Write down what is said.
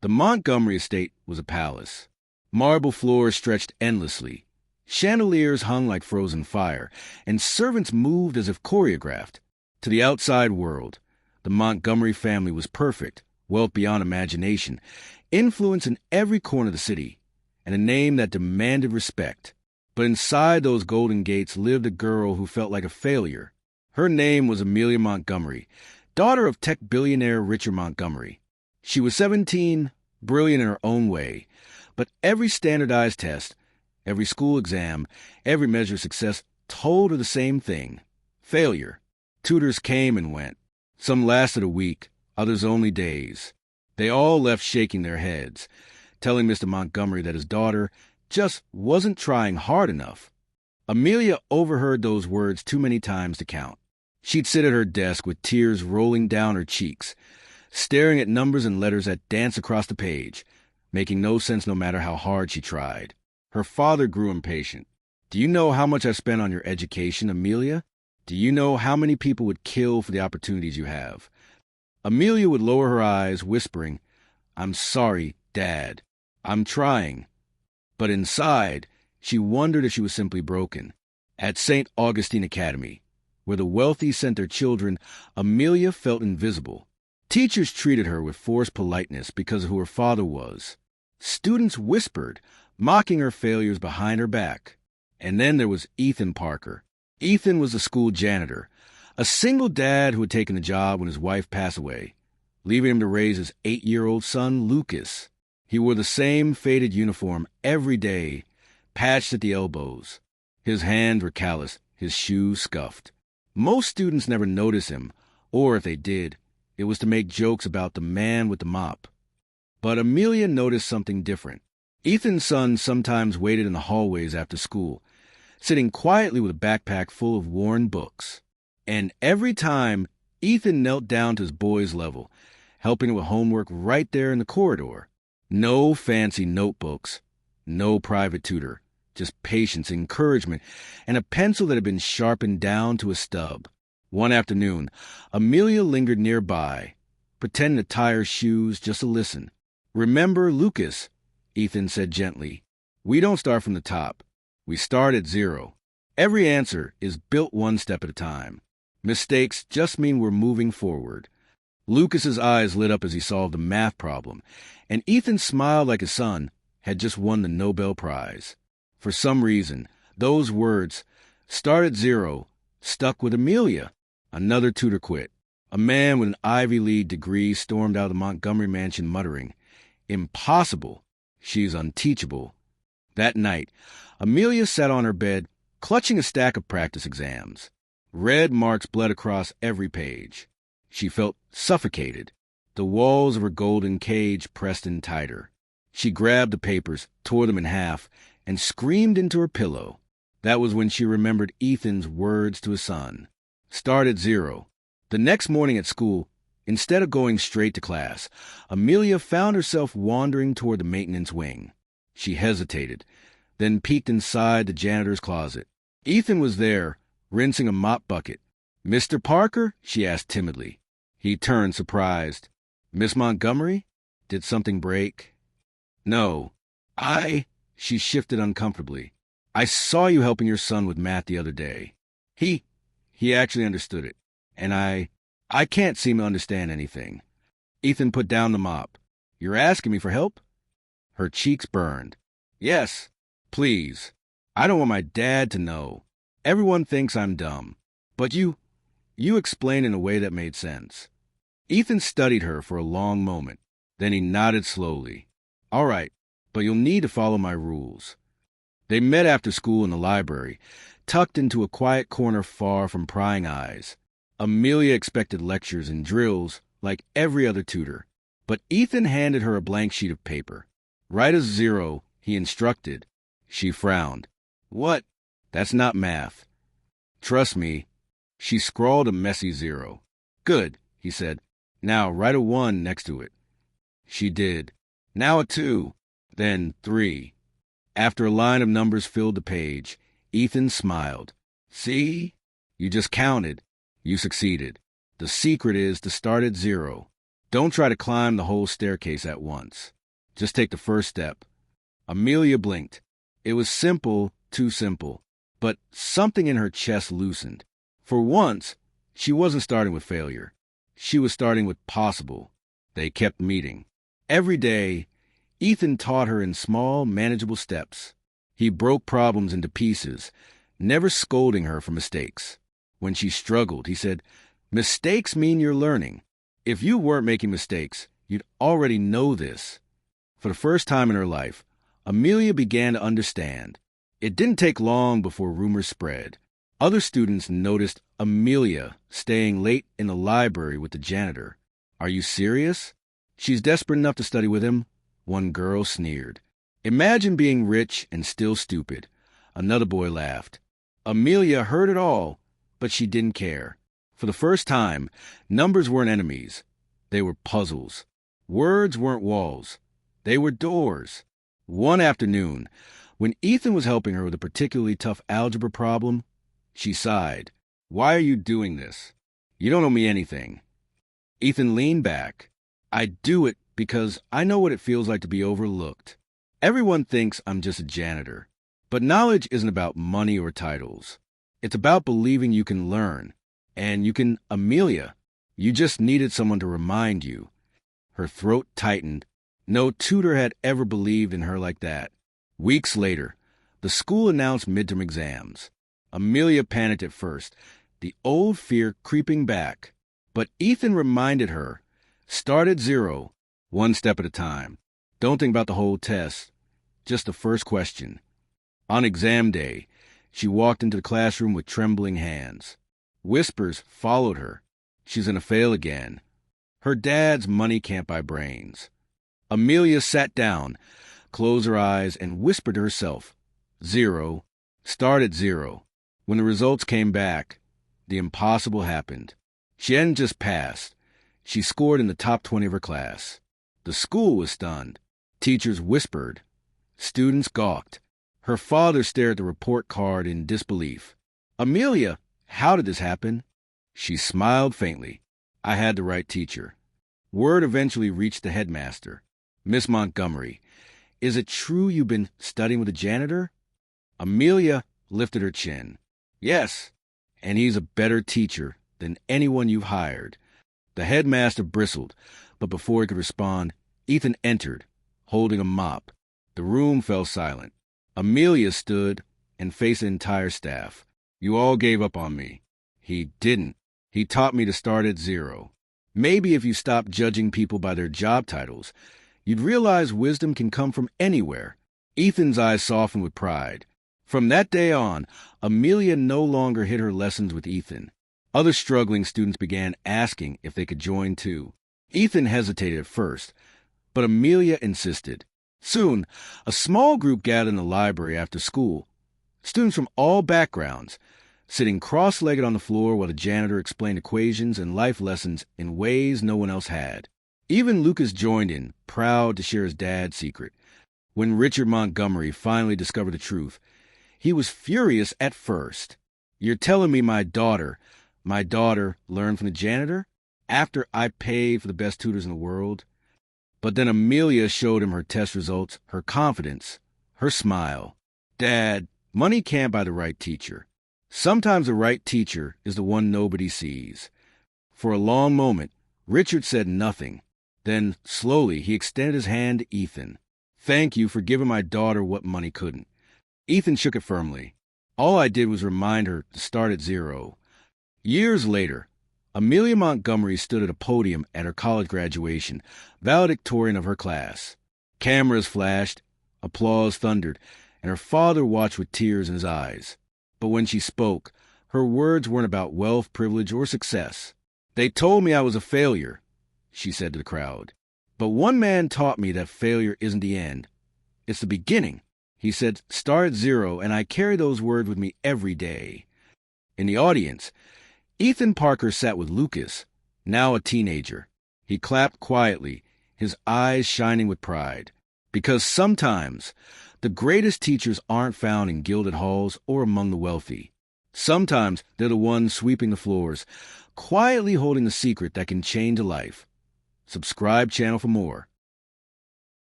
The Montgomery estate was a palace. Marble floors stretched endlessly. Chandeliers hung like frozen fire, and servants moved as if choreographed. To the outside world, the Montgomery family was perfect, wealth beyond imagination, influence in every corner of the city, and a name that demanded respect. But inside those golden gates lived a girl who felt like a failure. Her name was Amelia Montgomery, daughter of tech billionaire Richard Montgomery. She was 17, brilliant in her own way, but every standardized test, every school exam, every measure of success told her the same thing: failure. Tutors came and went. Some lasted a week, others only days. They all left shaking their heads, telling Mr. Montgomery that his daughter just wasn't trying hard enough. Amelia overheard those words too many times to count. She'd sit at her desk with tears rolling down her cheeks, staring at numbers and letters that danced across the page, making no sense no matter how hard she tried. Her father grew impatient. "Do you know how much I've spent on your education, Amelia? Do you know how many people would kill for the opportunities you have?" Amelia would lower her eyes, whispering, "I'm sorry, Dad. I'm trying." But inside, she wondered if she was simply broken. At St. Augustine Academy, where the wealthy sent their children, Amelia felt invisible. Teachers treated her with forced politeness because of who her father was. Students whispered, mocking her failures behind her back. And then there was Ethan Parker. Ethan was the school janitor, a single dad who had taken the job when his wife passed away, leaving him to raise his 8-year-old son, Lucas. He wore the same faded uniform every day, patched at the elbows. His hands were calloused, his shoes scuffed. Most students never noticed him, or if they did, it was to make jokes about the man with the mop. But Amelia noticed something different. Ethan's son sometimes waited in the hallways after school, sitting quietly with a backpack full of worn books. And every time, Ethan knelt down to his boy's level, helping with homework right there in the corridor. No fancy notebooks, no private tutor, just patience, encouragement, and a pencil that had been sharpened down to a stub. One afternoon, Amelia lingered nearby, pretending to tie her shoes just to listen. "Remember, Lucas," Ethan said gently, "we don't start from the top. We start at 0. Every answer is built one step at a time. Mistakes just mean we're moving forward." Lucas's eyes lit up as he solved a math problem, and Ethan smiled like his son had just won the Nobel Prize. For some reason, those words, "start at 0, stuck with Amelia. Another tutor quit. A man with an Ivy League degree stormed out of the Montgomery mansion muttering, "Impossible. She's unteachable." That night, Amelia sat on her bed, clutching a stack of practice exams. Red marks bled across every page. She felt suffocated. The walls of her golden cage pressed in tighter. She grabbed the papers, tore them in half, and screamed into her pillow. That was when she remembered Ethan's words to his son. Start at 0. The next morning at school, instead of going straight to class, Amelia found herself wandering toward the maintenance wing. She hesitated, then peeked inside the janitor's closet. Ethan was there, rinsing a mop bucket. "Mr. Parker?" she asked timidly. He turned, surprised. "Miss Montgomery? Did something break?" "No. She shifted uncomfortably. "I saw you helping your son with math the other day. He actually understood it. And I can't seem to understand anything." Ethan put down the mop. "You're asking me for help?" Her cheeks burned. "Yes, please. I don't want my dad to know. Everyone thinks I'm dumb. But you explained in a way that made sense." Ethan studied her for a long moment. Then he nodded slowly. "All right, but you'll need to follow my rules." They met after school in the library, tucked into a quiet corner far from prying eyes. Amelia expected lectures and drills like every other tutor, but Ethan handed her a blank sheet of paper. "Write a 0, he instructed. She frowned. "What? That's not math." "Trust me." She scrawled a messy 0. "Good," he said. "Now write a 1 next to it." She did. "Now a 2. Then 3. After a line of numbers filled the page, Ethan smiled. "See? You just counted. You succeeded. The secret is to start at 0. Don't try to climb the whole staircase at once. Just take the first step. Amelia blinked. It was simple, too simple. But something in her chest loosened. For once, she wasn't starting with failure. She was starting with possible. They kept meeting. Every day, Ethan taught her in small, manageable steps. He broke problems into pieces, never scolding her for mistakes. When she struggled, he said, "Mistakes mean you're learning. If you weren't making mistakes, you'd already know this." For the first time in her life, Amelia began to understand. It didn't take long before rumors spread. Other students noticed Amelia staying late in the library with the janitor. "Are you serious? She's desperate enough to study with him," one girl sneered. "Imagine being rich and still stupid," another boy laughed. Amelia heard it all, but she didn't care. For the first time, numbers weren't enemies. They were puzzles. Words weren't walls. They were doors. One afternoon, when Ethan was helping her with a particularly tough algebra problem, she sighed. "Why are you doing this? You don't owe me anything." Ethan leaned back. "I do it because I know what it feels like to be overlooked. Everyone thinks I'm just a janitor. But knowledge isn't about money or titles. It's about believing you can learn. And you can, Amelia. You just needed someone to remind you." Her throat tightened. No tutor had ever believed in her like that. Weeks later, the school announced midterm exams. Amelia panicked at first, the old fear creeping back. But Ethan reminded her, "Start at zero, one step at a time. Don't think about the whole test, just the first question." On exam day, she walked into the classroom with trembling hands. Whispers followed her. She's gonna fail again. Her dad's money can't buy brains. Amelia sat down, closed her eyes, and whispered to herself, "Zero. Start at zero." When the results came back, the impossible happened. She hadn't just passed. She scored in the top 20 of her class. The school was stunned. Teachers whispered. Students gawked. Her father stared at the report card in disbelief. "Amelia, how did this happen?" She smiled faintly. "I had the right teacher." Word eventually reached the headmaster. "Miss Montgomery, is it true you've been studying with a janitor?" Amelia lifted her chin. "Yes, and he's a better teacher than anyone you've hired." The headmaster bristled, but before he could respond, Ethan entered, holding a mop. The room fell silent. Amelia stood and faced the entire staff. "You all gave up on me." "He didn't. He taught me to start at zero. Maybe if you stopped judging people by their job titles, you'd realize wisdom can come from anywhere." Ethan's eyes softened with pride. From that day on, Amelia no longer hid her lessons with Ethan. Other struggling students began asking if they could join too. Ethan hesitated at first, but Amelia insisted. Soon, a small group gathered in the library after school. Students from all backgrounds, sitting cross-legged on the floor while the janitor explained equations and life lessons in ways no one else had. Even Lucas joined in, proud to share his dad's secret. When Richard Montgomery finally discovered the truth, he was furious at first. "You're telling me my daughter learned from the janitor? After I paid for the best tutors in the world?" But then Amelia showed him her test results, her confidence, her smile. "Dad, money can't buy the right teacher. Sometimes the right teacher is the one nobody sees." For a long moment, Richard said nothing. Then, slowly, he extended his hand to Ethan. "Thank you for giving my daughter what money couldn't." Ethan shook it firmly. "All I did was remind her to start at zero." Years later, Amelia Montgomery stood at a podium at her college graduation, valedictorian of her class. Cameras flashed, applause thundered, and her father watched with tears in his eyes. But when she spoke, her words weren't about wealth, privilege, or success. "They told me I was a failure," she said to the crowd. "But one man taught me that failure isn't the end. It's the beginning." He said, "Start at zero," and I carry those words with me every day. In the audience, Ethan Parker sat with Lucas, now a teenager. He clapped quietly, his eyes shining with pride. Because sometimes the greatest teachers aren't found in gilded halls or among the wealthy. Sometimes they're the ones sweeping the floors, quietly holding the secret that can change a life. Subscribe channel for more.